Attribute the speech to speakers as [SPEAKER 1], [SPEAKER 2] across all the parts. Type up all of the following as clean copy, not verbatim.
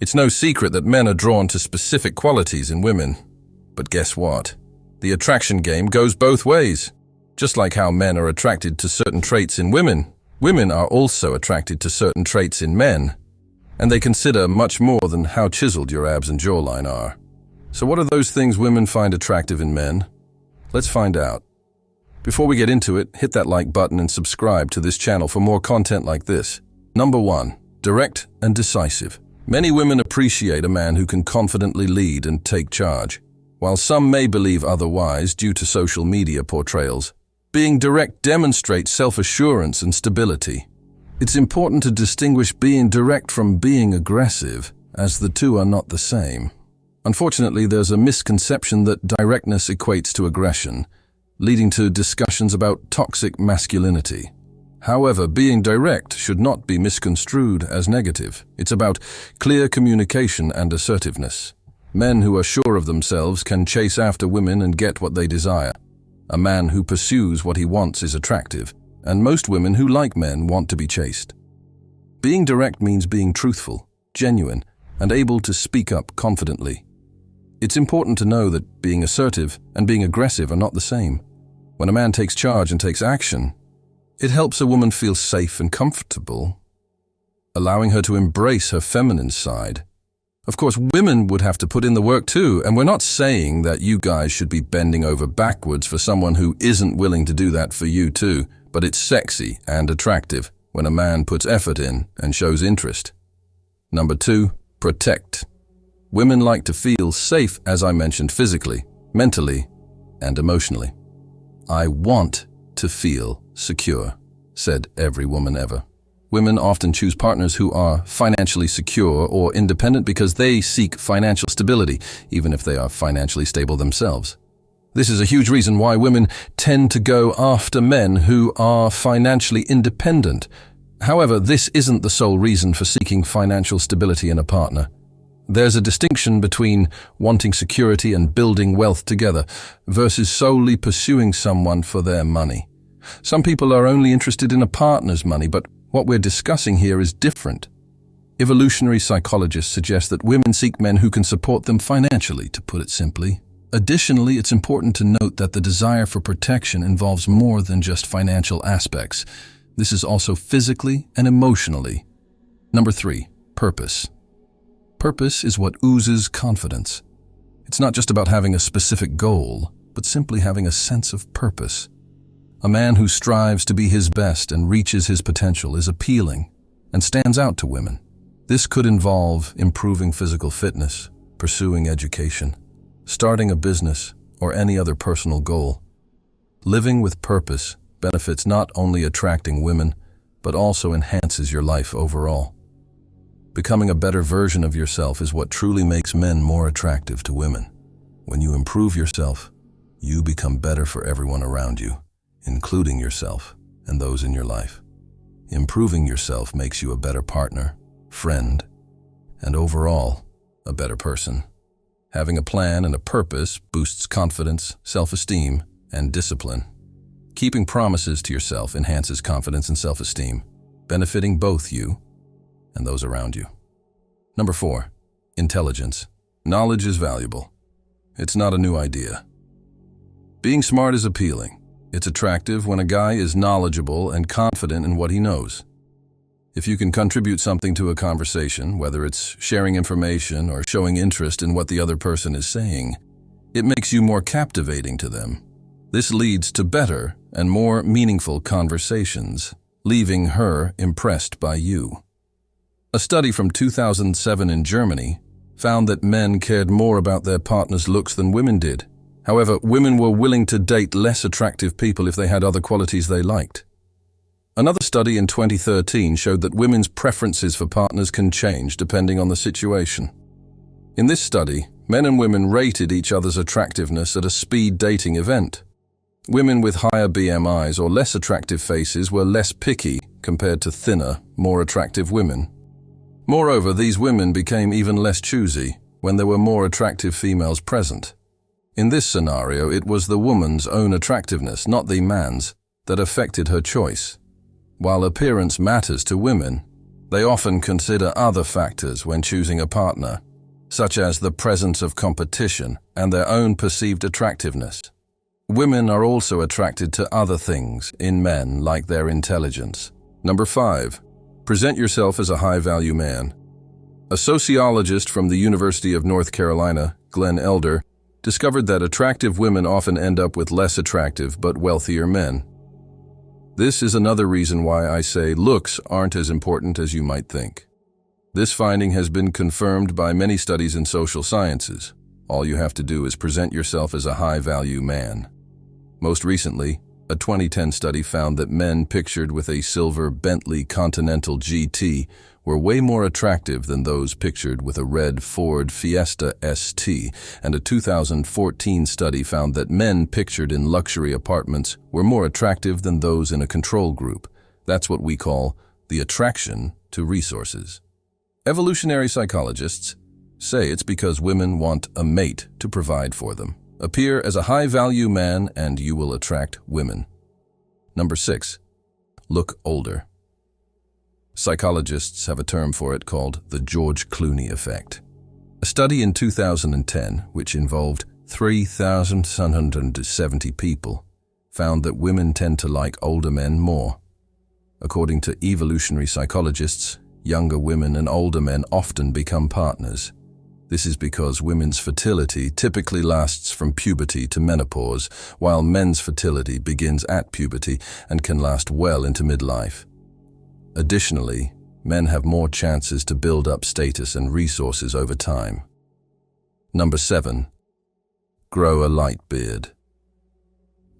[SPEAKER 1] It's no secret that men are drawn to specific qualities in women. But guess what? The attraction game goes both ways. Just like how men are attracted to certain traits in women, women are also attracted to certain traits in men. And they consider much more than how chiseled your abs and jawline are. So what are those things women find attractive in men? Let's find out. Before we get into it, hit that like button and subscribe to this channel for more content like this. Number 1. Direct and decisive. Many women appreciate a man who can confidently lead and take charge. While some may believe otherwise due to social media portrayals, being direct demonstrates self-assurance and stability. It's important to distinguish being direct from being aggressive, as the two are not the same. Unfortunately, there's a misconception that directness equates to aggression, leading to discussions about toxic masculinity. However, being direct should not be misconstrued as negative. It's about clear communication and assertiveness. Men who are sure of themselves can chase after women and get what they desire. A man who pursues what he wants is attractive, and most women who like men want to be chased. Being direct means being truthful, genuine, and able to speak up confidently. It's important to know that being assertive and being aggressive are not the same. When a man takes charge and takes action, it helps a woman feel safe and comfortable, allowing her to embrace her feminine side. Of course, women would have to put in the work too, and we're not saying that you guys should be bending over backwards for someone who isn't willing to do that for you too, but it's sexy and attractive when a man puts effort in and shows interest. Number 2, protect. Women like to feel safe, as I mentioned, physically, mentally, and emotionally. I want to feel secure, said every woman ever. Women often choose partners who are financially secure or independent because they seek financial stability, even if they are financially stable themselves. This is a huge reason why women tend to go after men who are financially independent. However, this isn't the sole reason for seeking financial stability in a partner. There's a distinction between wanting security and building wealth together versus solely pursuing someone for their money. Some people are only interested in a partner's money, but what we're discussing here is different. Evolutionary psychologists suggest that women seek men who can support them financially, to put it simply. Additionally, it's important to note that the desire for protection involves more than just financial aspects. This is also physically and emotionally. Number 3, purpose. Purpose is what oozes confidence. It's not just about having a specific goal, but simply having a sense of purpose. A man who strives to be his best and reaches his potential is appealing and stands out to women. This could involve improving physical fitness, pursuing education, starting a business, or any other personal goal. Living with purpose benefits not only attracting women, but also enhances your life overall. Becoming a better version of yourself is what truly makes men more attractive to women. When you improve yourself, you become better for everyone around you, including yourself and those in your life. Improving yourself makes you a better partner, friend, and overall, a better person. Having a plan and a purpose boosts confidence, self-esteem, and discipline. Keeping promises to yourself enhances confidence and self-esteem, benefiting both you and those around you. Number 4, intelligence. Knowledge is valuable. It's not a new idea. Being smart is appealing. It's attractive when a guy is knowledgeable and confident in what he knows. If you can contribute something to a conversation, whether it's sharing information or showing interest in what the other person is saying, it makes you more captivating to them. This leads to better and more meaningful conversations, leaving her impressed by you. A study from 2007 in Germany found that men cared more about their partner's looks than women did. However, women were willing to date less attractive people if they had other qualities they liked. Another study in 2013 showed that women's preferences for partners can change depending on the situation. In this study, men and women rated each other's attractiveness at a speed dating event. Women with higher BMIs or less attractive faces were less picky compared to thinner, more attractive women. Moreover, these women became even less choosy when there were more attractive females present. In this scenario, it was the woman's own attractiveness, not the man's, that affected her choice. While appearance matters to women, They often consider other factors when choosing a partner, such as the presence of competition and their own perceived attractiveness. Women are also attracted to other things in men, like their intelligence. Number 5. Present yourself as a high-value man. A sociologist from the University of North Carolina, Glenn Elder, discovered that attractive women often end up with less attractive but wealthier men. This is another reason why I say looks aren't as important as you might think. This finding has been confirmed by many studies in social sciences. All you have to do is present yourself as a high-value man. Most recently, a 2010 study found that men pictured with a silver Bentley Continental GT were way more attractive than those pictured with a red Ford Fiesta ST, and a 2014 study found that men pictured in luxury apartments were more attractive than those in a control group. That's what we call the attraction to resources. Evolutionary psychologists say it's because women want a mate to provide for them. Appear as a high-value man and you will attract women. Number 6. Look older. Psychologists have a term for it called the George Clooney effect. A study in 2010, which involved 3,770 people, found that women tend to like older men more. According to evolutionary psychologists, younger women and older men often become partners. This is because women's fertility typically lasts from puberty to menopause, while men's fertility begins at puberty and can last well into midlife. Additionally, men have more chances to build up status and resources over time. Number 7. Grow a light beard.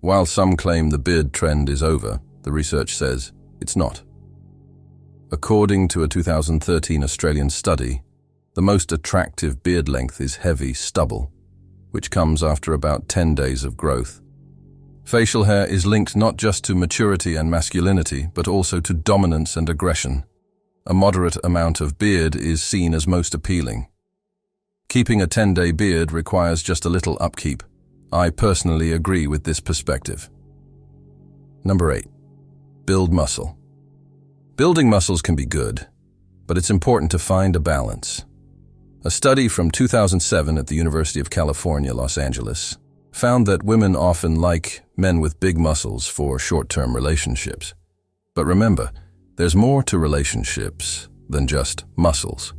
[SPEAKER 1] While some claim the beard trend is over, the research says it's not. According to a 2013 Australian study, the most attractive beard length is heavy stubble, which comes after about 10 days of growth. Facial hair is linked not just to maturity and masculinity, but also to dominance and aggression. A moderate amount of beard is seen as most appealing. Keeping a 10-day beard requires just a little upkeep. I personally agree with this perspective. Number 8. Build muscle. Building muscles can be good, but it's important to find a balance. A study from 2007 at the University of California, Los Angeles, found that women often like men with big muscles for short-term relationships. But remember, there's more to relationships than just muscles.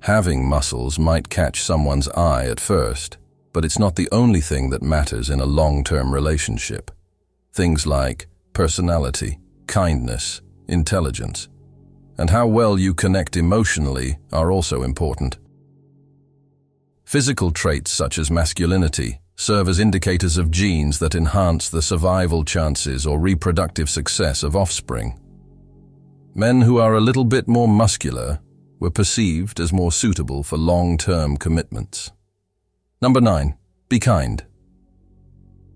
[SPEAKER 1] Having muscles might catch someone's eye at first, but it's not the only thing that matters in a long-term relationship. Things like personality, kindness, intelligence, and how well you connect emotionally are also important. Physical traits such as masculinity serve as indicators of genes that enhance the survival chances or reproductive success of offspring. Men who are a little bit more muscular were perceived as more suitable for long-term commitments. Number 9. Be kind.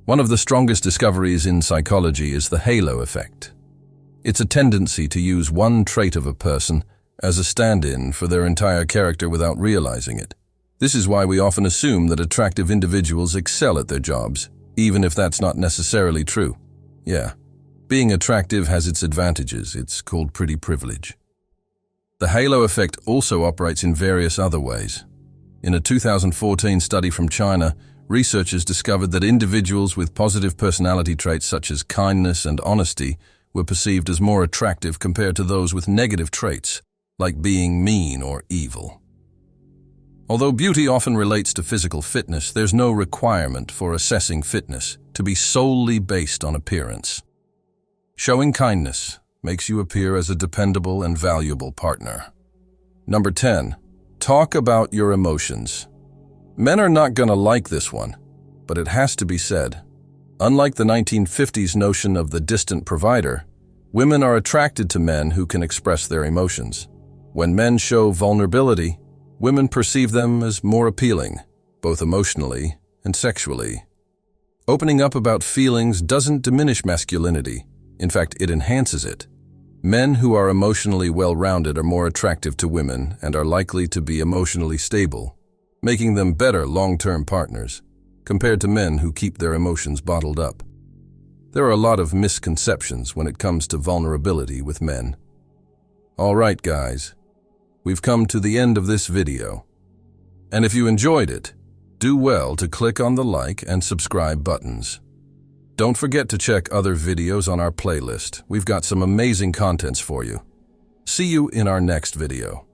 [SPEAKER 1] One of the strongest discoveries in psychology is the halo effect. It's a tendency to use one trait of a person as a stand-in for their entire character without realizing it. This is why we often assume that attractive individuals excel at their jobs, even if that's not necessarily true. Yeah, being attractive has its advantages. It's called pretty privilege. The halo effect also operates in various other ways. In a 2014 study from China, researchers discovered that individuals with positive personality traits such as kindness and honesty were perceived as more attractive compared to those with negative traits, like being mean or evil. Although beauty often relates to physical fitness, there's no requirement for assessing fitness to be solely based on appearance. Showing kindness makes you appear as a dependable and valuable partner. Number 10. Talk about your emotions. Men are not gonna like this one, but it has to be said. Unlike the 1950s notion of the distant provider, women are attracted to men who can express their emotions. When men show vulnerability, women perceive them as more appealing, both emotionally and sexually. Opening up about feelings doesn't diminish masculinity. In fact, it enhances it. Men who are emotionally well-rounded are more attractive to women and are likely to be emotionally stable, making them better long-term partners, compared to men who keep their emotions bottled up. There are a lot of misconceptions when it comes to vulnerability with men. All right, guys. we've come to the end of this video. And if you enjoyed it, do well to click on the like and subscribe buttons. Don't forget to check other videos on our playlist. We've got some amazing contents for you. See you in our next video.